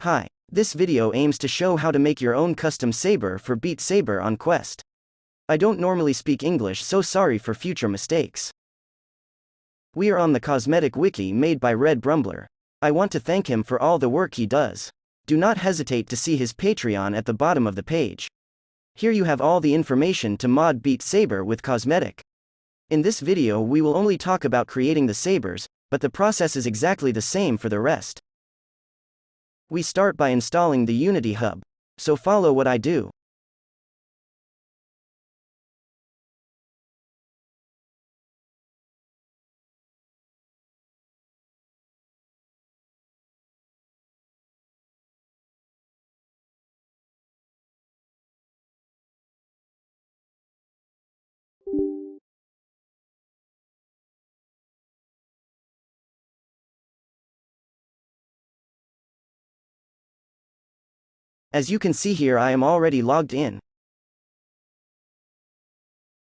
Hi, this video aims to show how to make your own custom saber for Beat Saber on Quest. I don't normally speak English, so sorry for future mistakes. We are on the cosmetic wiki made by Red Brumbler. I want to thank him for all the work he does. Do not hesitate to see his Patreon at the bottom of the page. Here you have all the information to mod Beat Saber with Qosmetic. In this video we will only talk about creating the sabers, but the process is exactly the same for the rest. We start by installing the Unity Hub. So follow what I do. As you can see here, I am already logged in.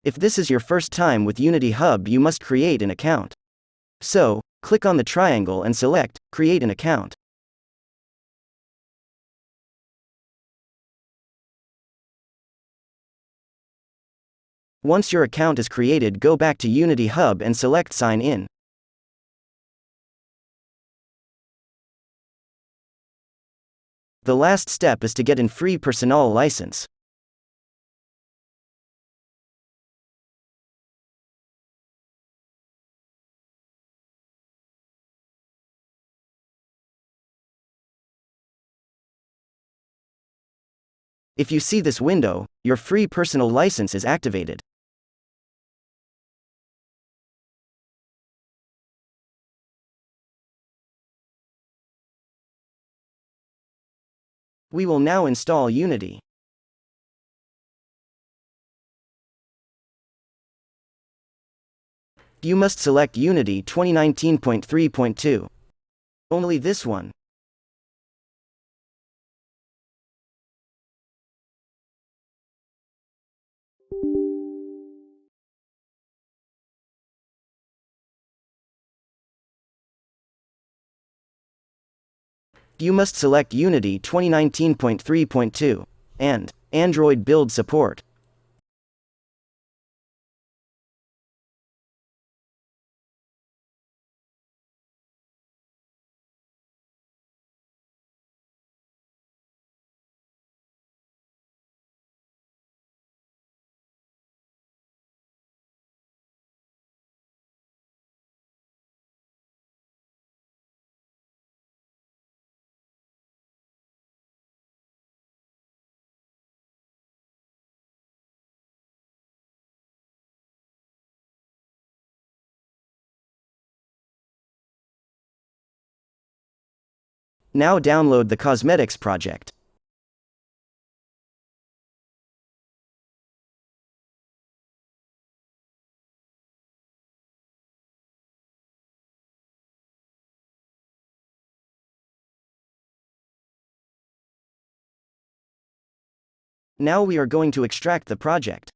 If this is your first time with Unity Hub, you must create an account. So, click on the triangle and select Create an Account. Once your account is created, go back to Unity Hub and select Sign In. The last step is to get in free personal license. If you see this window, your free personal license is activated. We will now install Unity. You must select Unity 2019.3.2. Only this one. You must select Unity 2019.3.2 and Android build support. Now download the Qosmetics project. Now we are going to extract the project.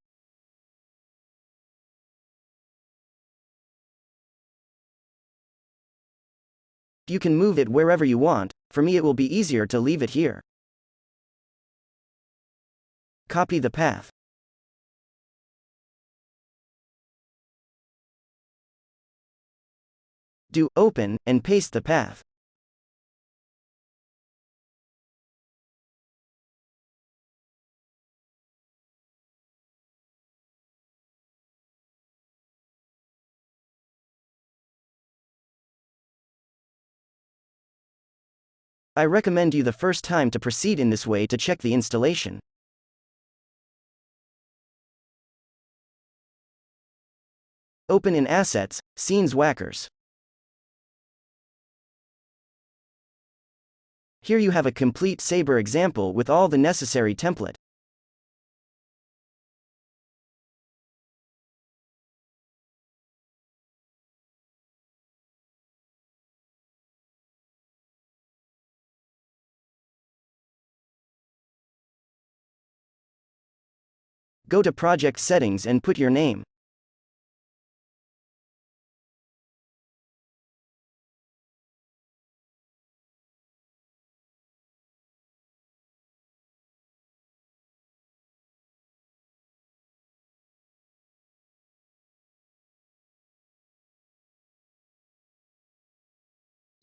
You can move it wherever you want. For me, it will be easier to leave it here. Copy the path. Do open and paste the path. I recommend you the first time to proceed in this way to check the installation. Open in Assets, Scenes Whackers. Here you have a complete Saber example with all the necessary template. Go to Project Settings and put your name.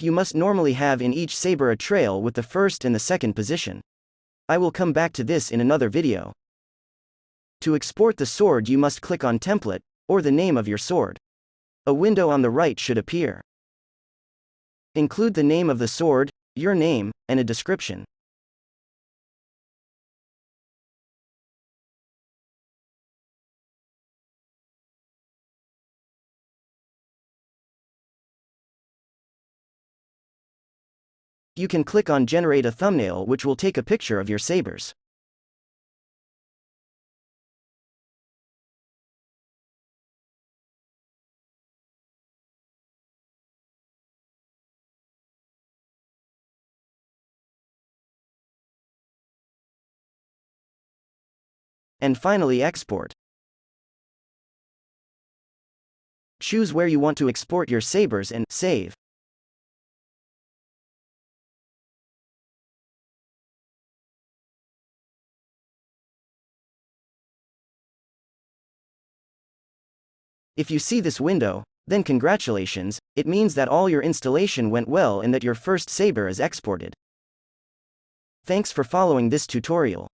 You must normally have in each saber a trail with the first and the second position. I will come back to this in another video. To export the sword, you must click on Template, or the name of your sword. A window on the right should appear. Include the name of the sword, your name, and a description. You can click on Generate a thumbnail, which will take a picture of your sabers. And finally, export. Choose where you want to export your sabers and save. If you see this window, then congratulations, it means that all your installation went well and that your first saber is exported. Thanks for following this tutorial.